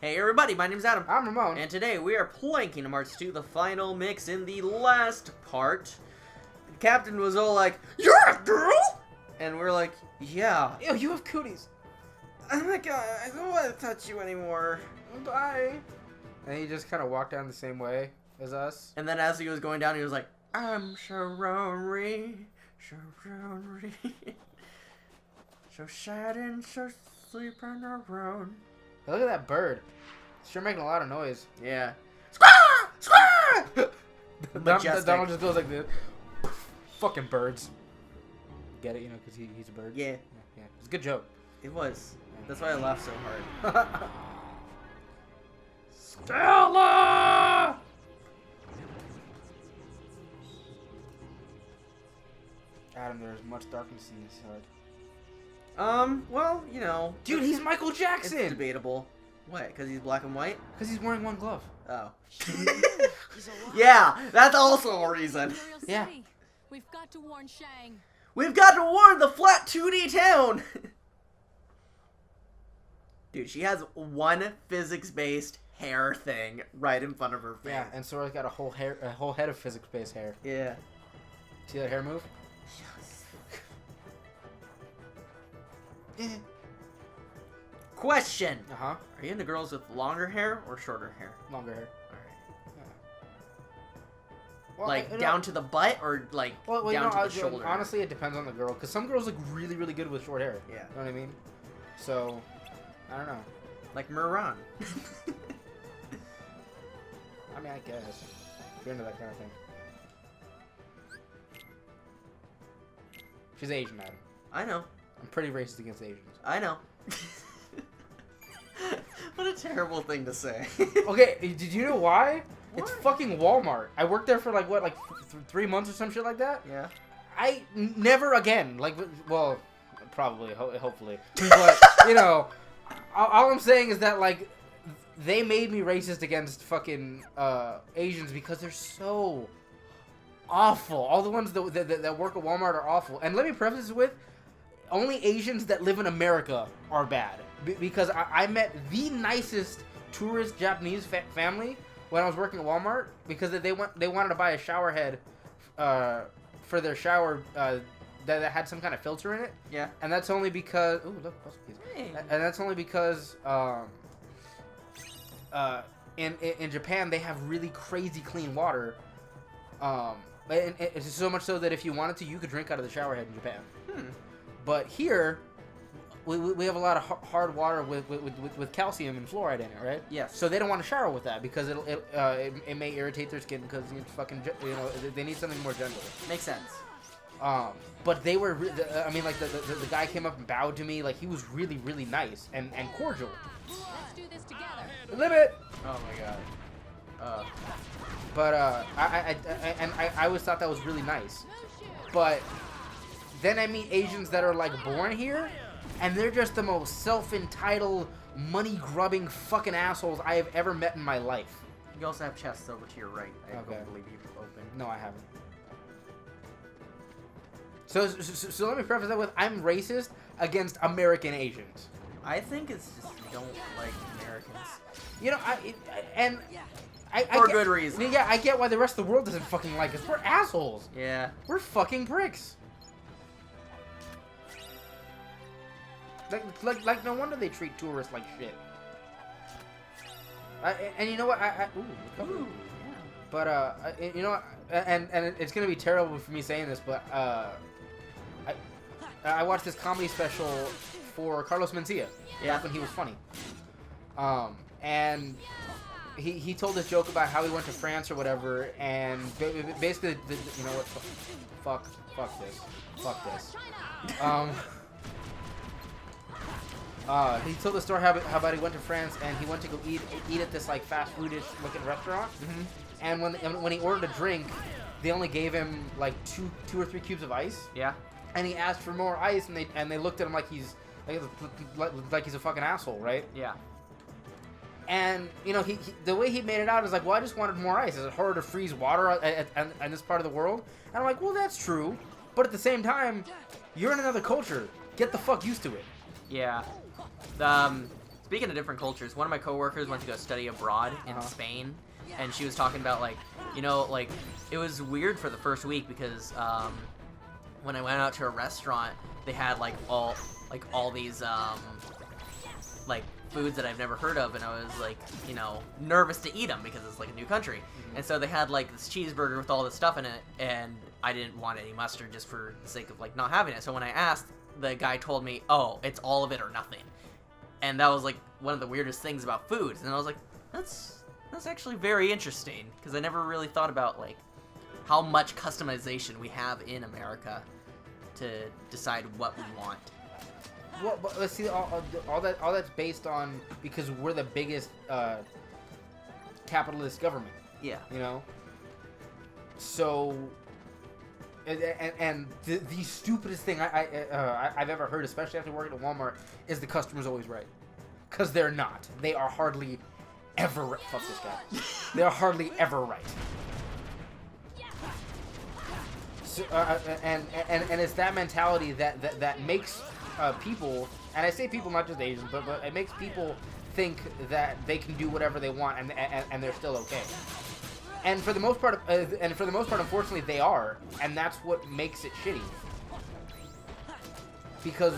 Hey everybody, my name's Adam. I'm Ramon. And today we are playing Kingdom Hearts 2, the final mix in the last part. The captain was all like, "You're a girl?" And we're like, "Yeah." Ew, you have cooties. Oh my god, I don't want to touch you anymore. Bye. And he just kind of walked down the same way as us. And then as he was going down, he was like, "I'm Sharonry, Sharonry. So sad and so sleeping around." Hey, look at that bird. It's sure making a lot of noise. Yeah. Squaw! Squaw! Majestic. Donald just goes like this. Fucking birds. Get it, you know, because he's a bird? Yeah. Yeah. It's a good joke. It was. That's why I laughed so hard. Stella! Adam, there's much darkness in this heart. Well, you know. Dude, he's Michael It's Jackson! debatable. What? Because he's black and white? Because he's wearing one glove. Oh. Yeah, that's also a reason. Yeah. We've got to warn Shang. We've got to warn the flat 2D town! Dude, she has one physics-based hair thing right in front of her face. Yeah, and Sora's got a whole head of physics-based hair. Yeah. See that hair move? Yes. Question. Uh-huh. Are you into girls with longer hair or shorter hair? Longer hair. Alright. Well, Like, down to the butt or, like, well, down to the shoulder? honestly, it depends on the girl. Because some girls look really, really good with short hair. Yeah. You know what I mean? So, I don't know. Like Muran. I mean, I guess. If you're into that kind of thing. She's Asian, Adam. I know. I'm pretty racist against Asians. I know. What a terrible thing to say. Okay, did you know why? It's What? fucking Walmart. I worked there for like, what, like 3 months or some shit like that? Yeah. I never again, like, well, probably, hopefully. But, you know, all I'm saying is that, like, they made me racist against fucking Asians because they're so awful. All the ones that work at Walmart are awful. And let me preface this with, only Asians that live in America are bad. Because I met the nicest tourist Japanese family when I was working at Walmart because they wanted to buy a shower head for their shower that had some kind of filter in it. Yeah. And that's only because look, Hey. and that's only because in Japan they have really crazy clean water. And it's so much so that if you wanted to, you could drink out of the shower head in Japan. But here, we have a lot of hard water with calcium and fluoride in it, right? Yes. So they don't want to shower with that because it may irritate their skin because it's fucking, you know, they need something more gentle. Makes sense. But they were, I mean, like the guy came up and bowed to me, like he was really, really nice and cordial. Let's do this together. Limit. Oh my god. But I always thought that was really nice. But then I meet Asians that are like born here, and they're just the most self-entitled, money-grubbing fucking assholes I have ever met in my life. You also have chests over to your right. I Okay. don't believe you've opened. No, I haven't. So let me preface that with, I'm racist against American Asians. I think it's just you don't like Americans. You know, I For get, good reason. Yeah, I get why the rest of the world doesn't fucking like us. We're assholes. Yeah. We're fucking pricks. Like, no wonder they treat tourists like shit. And you know what? Ooh. But you know what? And it's gonna be terrible for me saying this, but I watched this comedy special for Carlos Mencia. Yeah. Back when he was funny. And he told this joke about how he went to France or whatever, and basically, you know what? Fuck this. He told the story how about he went to France and he went to go eat at this like fast foodish looking restaurant, and when he ordered a drink, they only gave him like two or three cubes of ice. Yeah. And he asked for more ice, and they looked at him like he's a fucking asshole, right? Yeah. And you know, the way he made it out is like, well, I just wanted more ice. Is it harder to freeze water in this part of the world? And I'm like, well, that's true, but at the same time, you're in another culture. Get the fuck used to it. Yeah. speaking of different cultures, one of my coworkers went to go study abroad in Spain, and she was talking about like, like it was weird for the first week because when I went out to a restaurant, they had like all these like foods that I've never heard of, and I was like, nervous to eat them because it's like a new country. And so they had like this cheeseburger with all this stuff in it, and I didn't want any mustard just for the sake of like not having it. So when I asked, the guy told me, oh, it's all of it or nothing. And that was like one of the weirdest things about foods. And I was like, that's actually very interesting, because I never really thought about like how much customization we have in America to decide what we want. Well, but let's see, all that's based on because we're the biggest capitalist government. Yeah. So, and the stupidest thing I've ever heard, especially after working at Walmart, is the customer's always right, because they're not. They are hardly ever right. Fuck this guy. They are hardly ever right. So, and it's that mentality that makes people, and I say people, not just Asians, but it makes people think that they can do whatever they want and they're still okay. And for the most part, unfortunately, they are, and that's what makes it shitty. Because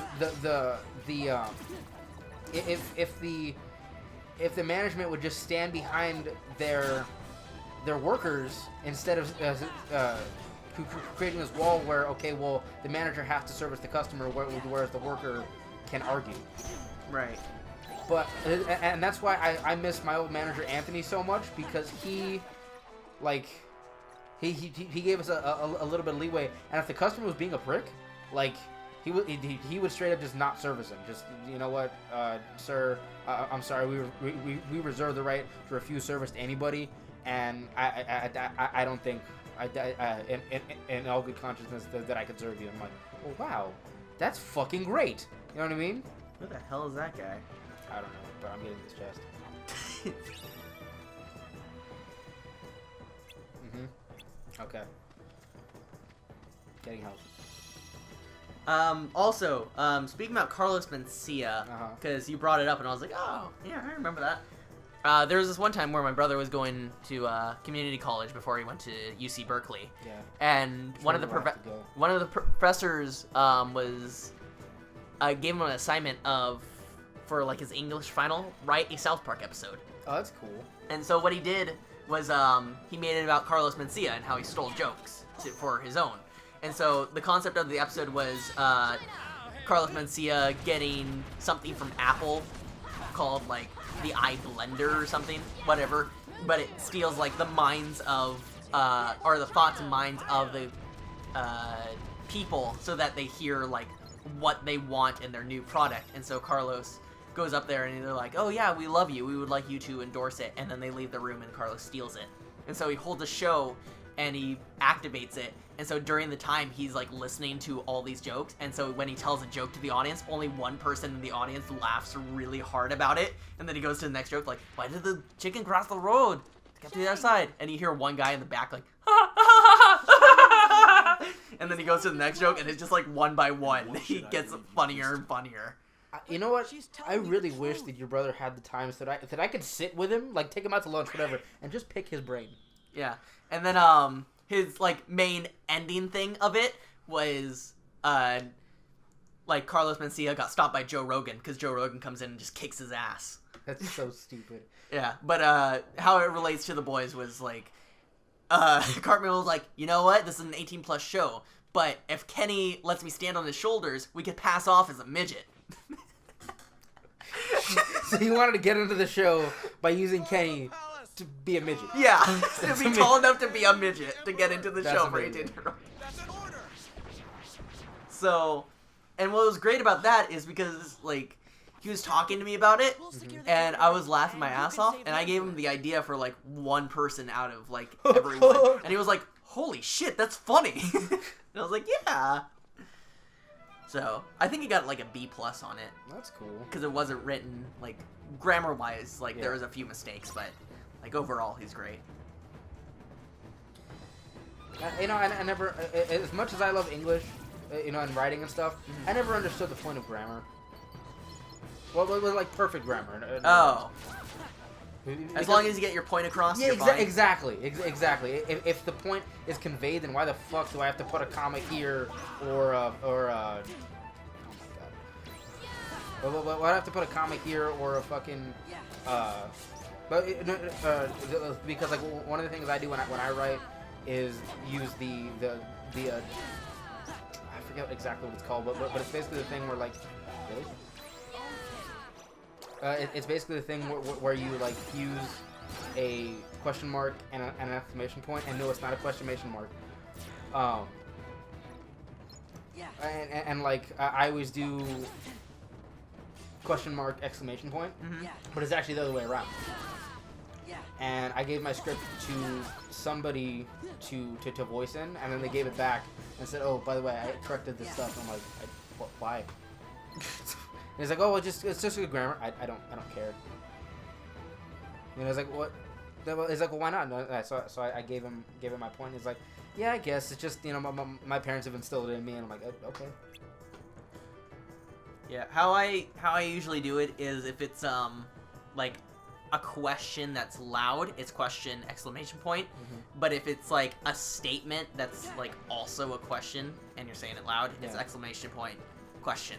if the management would just stand behind their workers instead of creating this wall where, okay, well, the manager has to service the customer, whereas the worker can argue. Right. But and that's why I miss my old manager Anthony so much, because he gave us a little bit of leeway, and if the customer was being a prick, like he would straight up just not service him. Just, you know what, sir, I'm sorry, we reserve the right to refuse service to anybody, and I don't think in all good consciousness that I could serve you. I'm like, oh wow, that's fucking great. You know what I mean? Who the hell is that guy? I don't know, but I'm getting his chest. Okay. Getting help. Also, speaking about Carlos Mencia, because you brought it up, and I was like, oh, yeah, I remember that. There was this one time where my brother was going to community college before he went to UC Berkeley. Yeah. And one of the professors was gave him an assignment for like his English final, write a South Park episode. Oh, that's cool. And so what he did was he made it about Carlos Mencia and how he stole jokes for his own. And so the concept of the episode was Carlos Mencia getting something from Apple called like the iBlender or something, whatever, but it steals like the minds of or the thoughts and minds of the people, so that they hear like what they want in their new product. And so Carlos goes up there and they're like, oh yeah, we love you, we would like you to endorse it, and then they leave the room and Carlos steals it. And so he holds a show and he activates it, and so during the time he's like listening to all these jokes, and so when he tells a joke to the audience, only one person in the audience laughs really hard about it, and then he goes to the next joke like, why did the chicken cross the road to get to the other side? And you hear one guy in the back like, and then he goes to the next joke, and it's just like one by one he gets funnier and funnier. You know what? I really wish that your brother had the time so that I could sit with him, like take him out to lunch, whatever, and just pick his brain. Yeah. And then his like main ending thing of it was like Carlos Mencia got stopped by Joe Rogan, because Joe Rogan comes in and just kicks his ass. That's so stupid. Yeah. But how it relates to the boys was like Cartman was like, you know what? This is an 18+ show, but if Kenny lets me stand on his shoulders, we could pass off as a midget. So he wanted to get into the show by using Kenny to be a midget. Yeah, to be tall enough to be a midget to get into the show for 18-year-olds. So, and what was great about that is because, like, he was talking to me about it, and I was laughing my ass off, and I gave him the idea for, like, one person out of, like, everyone. And he was like, holy shit, that's funny. And I was like, yeah. So, I think he got, like, a B+ on it. That's cool. Because it wasn't written, like, grammar-wise, like, there was a few mistakes, but, like, overall, he's great. You know, I never, as much as I love English, you know, and writing and stuff, I never understood the point of grammar. Well, like perfect grammar. Oh. Because- As long as you get your point across, Yeah, you're fine. exactly. If the point is conveyed, then why the fuck do I have to put a comma here or oh my god. Why do I have to put a comma here or a fucking because like one of the things I do when I write is use the I forget exactly what it's called, but it's basically the thing where like really. It's basically the thing where you like use a question mark and an exclamation point, and no, it's not a questionation mark. And like I always do question mark exclamation point, but it's actually the other way around. And I gave my script to somebody to voice in, and then they gave it back and said, "Oh, by the way, I corrected this stuff." And I'm like, "Why?" And he's like, "Oh, well, it's just good grammar. I don't care." And I was like, "What?" He's like, "Well, why not?" So I gave him my point. He's like, "Yeah, I guess it's just my parents have instilled it in me." And I'm like, "Okay." Yeah, how I usually do it is if it's like a question that's loud, it's question exclamation point. But if it's like a statement that's like also a question and you're saying it loud, it's exclamation point question.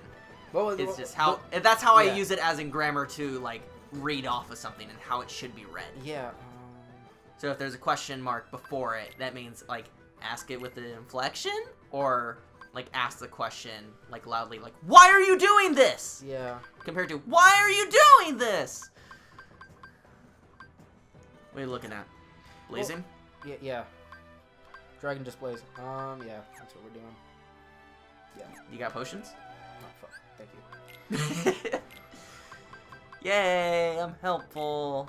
It's just how that's how I use it as in grammar to like read off of something and how it should be read. Yeah. So if there's a question mark before it, that means like ask it with an inflection or like ask the question like loudly, like why are you doing this? Yeah. Compared to why are you doing this? What are you looking at? Blazing? Well, yeah. Dragon displays. Yeah, that's what we're doing. Yeah. You got potions? Oh, fuck. Thank you. Yay, I'm helpful.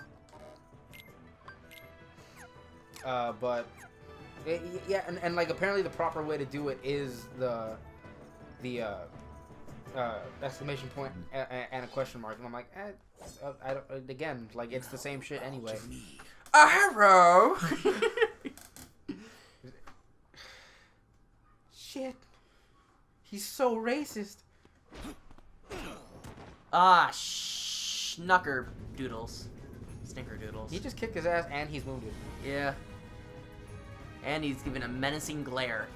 But yeah, and like apparently the proper way to do it is the exclamation point and a question mark, and I'm like, I don't. Again, like it's the same shit anyway. A hero. Shit. He's so racist. Ah, schnucker doodles. Stinker doodles. He just kicked his ass and he's wounded. Yeah. And he's given a menacing glare.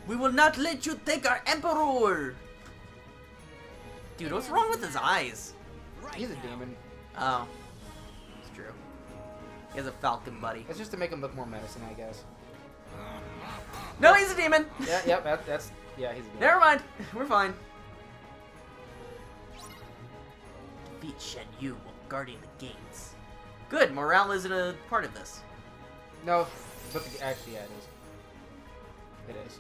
We will not let you take our emperor! Dude, what's wrong with his eyes? He's a demon. Oh. It's true. He has a falcon buddy. It's just to make him look more menacing, I guess. No, he's a demon! Yeah, yep, that's yeah, he's a demon. Never mind. We're fine. Defeat Shen Yu while guarding the gates. Good, morale isn't a part of this. No, but actually, yeah, it is. It is.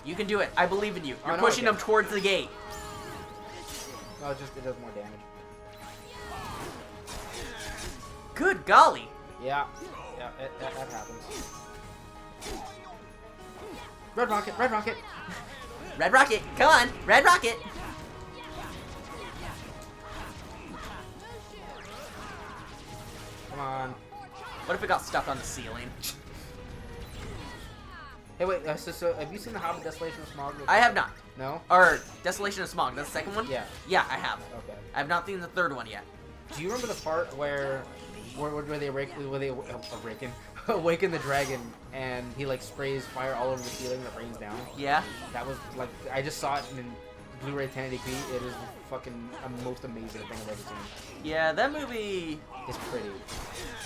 You can do it. I believe in you. You're Oh, no, pushing okay. him towards the gate. No, it does more damage. Good golly. Yeah, that happens. Red rocket, red rocket. Red rocket, come on, red rocket. Come on. What if it got stuck on the ceiling? Hey, wait. So have you seen the Hobbit: Desolation of Smaug? I have not. No. Or Desolation of Smog. That's the second one. Yeah. Yeah, I have. Okay. I have not seen the third one yet. Do you remember the part where they awaken the dragon and he like sprays fire all over the ceiling and it rains down? Yeah. That was like I just saw it in Blu-ray 1080p. It is the fucking most amazing thing I've ever seen. Yeah, that movie. It's pretty.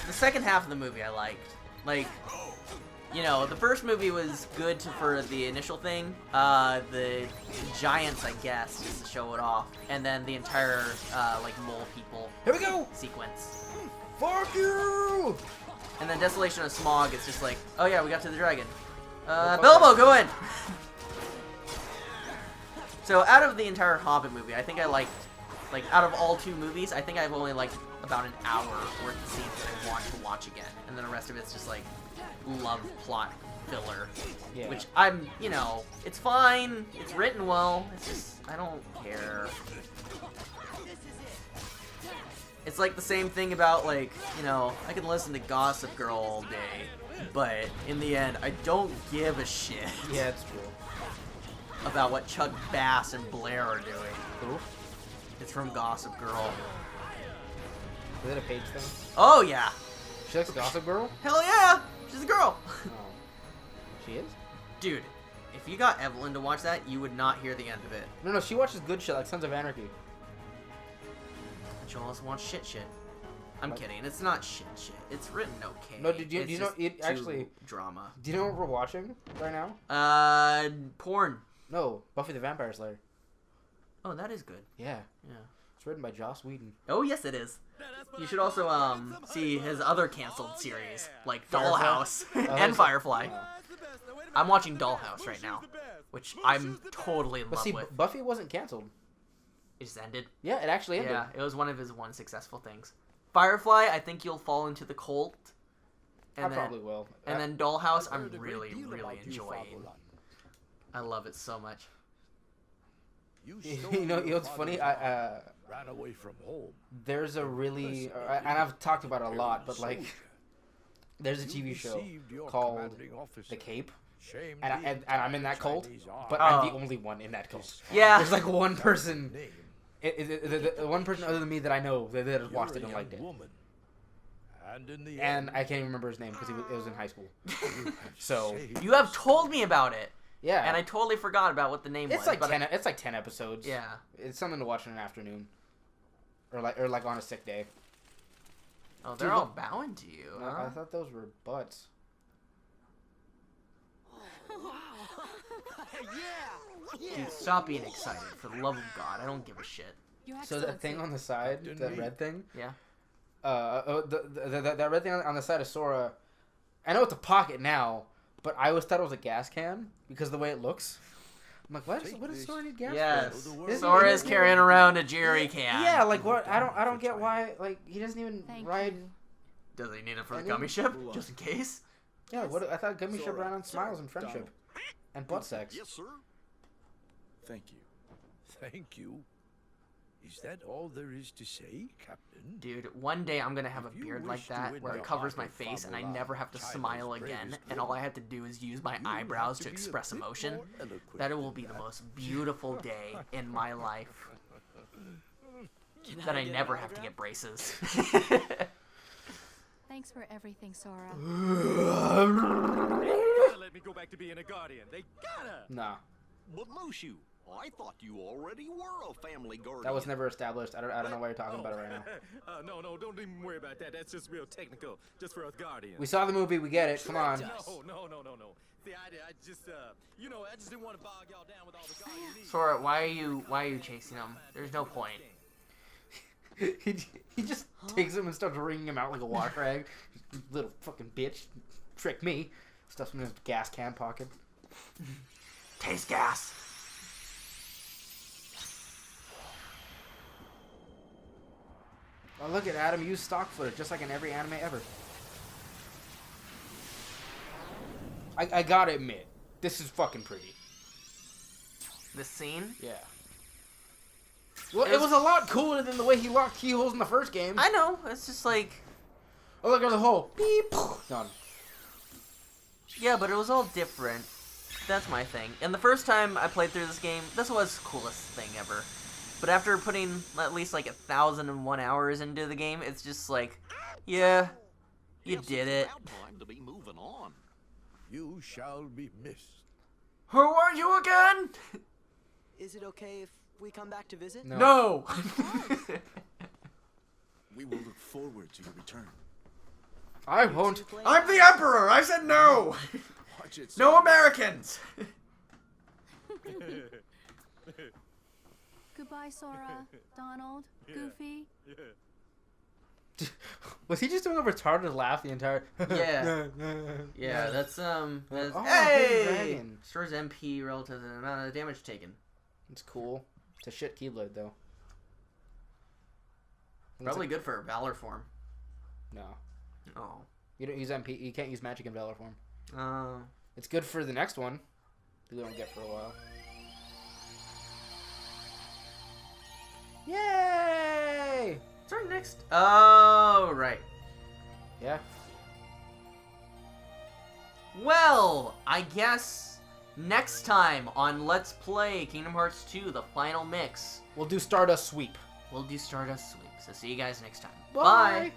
The second half of the movie I liked. Like, you know, the first movie was good for the initial thing. The giants, I guess, just to show it off, and then the entire like mole people. Here we go. Sequence. Fuck you. And then Desolation of Smog, it's just like, oh yeah, we got to the dragon. fuck Bilbo, go in! So out of the entire Hobbit movie, I think I liked, like, out of all two movies, I think I've only liked about an hour worth of scenes that I want to watch again. And then the rest of it's just like, love plot filler. Yeah. Which I'm, you know, it's fine, it's written well, it's just, I don't care. It's like the same thing about, like, you know, I can listen to Gossip Girl all day. But in the end, I don't give a shit Yeah, it's true. about what Chuck Bass and Blair are doing. Who? It's from Gossip Girl. Is it a Paige thing? Oh yeah, She likes Gossip Girl? hell yeah, she's a girl. Oh. She is? Dude, if you got Evelyn to watch that, you would not hear the end of it. No, she watches good shit like Sons of Anarchy. She'll also watch shit. I'm What? kidding. It's not shit. It's written okay. No, do you It's know just it too actually? drama? Do you know what we're watching right now? Porn. No, Buffy the Vampire Slayer. Oh, that is good. Yeah, Yeah. it's written by Joss Whedon. Oh yes, it is. You should also see his other canceled series, like Firefly? Dollhouse and that's- Firefly. Oh. I'm watching Dollhouse right now, which I'm totally in But love see, with. Buffy wasn't canceled. It just ended. Yeah, it actually ended. Yeah, it was one of his one successful things. Firefly, I think you'll fall into the cult. I probably will. And then Dollhouse, I'm really, really enjoying. I love it so much. You know what's funny? I ran away from home. there's a really and I've talked about it a lot, but like there's a TV show called The Cape, and I'm in that cult, but I'm the only one in that cult. Yeah. There's like one person, the one person other than me that I know that has watched it and liked it, and I can't even remember his name because it was in high school. So You have told me about it, yeah, and I totally forgot about what the name was. it's like but 10. It's like 10 episodes. Yeah. It's something to watch in an afternoon, or like on a sick day. Oh, they're Dude, all look- bowing to you. I Huh? thought those were butts. Dude, stop being excited. For the love of God, I don't give a shit. Your So that thing Excellency. on the side, Didn't that we? red thing, Yeah. that red thing on the side of Sora, I know it's a pocket now, but I always thought it was a gas can because of the way it looks. I'm like, what does Sora need gas Yes. for? Isn't Sora he- is carrying around a jerry can. Yeah, like what? I don't get why. Like he doesn't even Thank ride. you. Does he need it for the Any- gummy ship? Just in case? Yeah, what? I thought Gummy Ship Sora. ran on smiles and friendship, and butt sex. Yes, sir. Thank you. Thank you. Is that all there is to say, Captain? Dude, one day I'm gonna have a If you beard wish like to that win where the it covers heart my of face and I Fabula, never have to China's smile again, bravest and all I woman, have to do is use my you will eyebrows have to be a express bit emotion. more eloquent That it will than be the that. most beautiful day in my life. That I never have to get braces. Thanks for everything, Sora. Gotta let me go back to being a guardian. They gotta. Nah, But Mushu, I thought you already were a family guardian. that was never established. I don't know why you're talking about it right now. No, don't even worry about that. That's just real technical. Just for us guardians. We saw the movie. We get it. Come on. No. See, I just didn't want to bog y'all down with all the guardian needs. Sora, why are you chasing him? There's no point. he just takes him and starts wringing him out like a wash rag. You little fucking bitch. Trick me. Stuffs him in his gas can pocket. Taste gas. Oh, look at Adam use stock footage just like in every anime ever. I gotta admit, this is fucking pretty. This scene? Yeah. Well, it was a lot cooler than the way he locked keyholes in the first game. I know. It's just like, Oh, look, there's a hole. Beep. Done. yeah, but it was all different. That's my thing. And the first time I played through this game, this was the coolest thing ever. But after putting at least like 1,001 hours into the game, it's just like, yeah, you Yes, did it's it. about time to be moving on. You shall be missed. Who are you again? Is it okay if we come back to visit? No. No. We will look forward to your return. I won't. I'm the Emperor. I said no. Watch it. No Americans. Goodbye, Sora, Donald, Goofy. Was he just doing a retarded laugh the entire? Yeah. Yeah, that's Oh, Hidden hey. Dragon. Stores MP relative to the amount of damage taken. It's cool. It's a shit Keyblade though. Probably good for Valor form. No. Oh. You don't use MP. You can't use magic in Valor form. Oh. It's good for the next one. We don't get for a while. Yay! What's our next? Oh, right. Yeah. Well, I guess next time on Let's Play Kingdom Hearts 2, the final mix, We'll do Stardust Sweep. we'll do Stardust Sweep. So see you guys next time. Bye. Bye.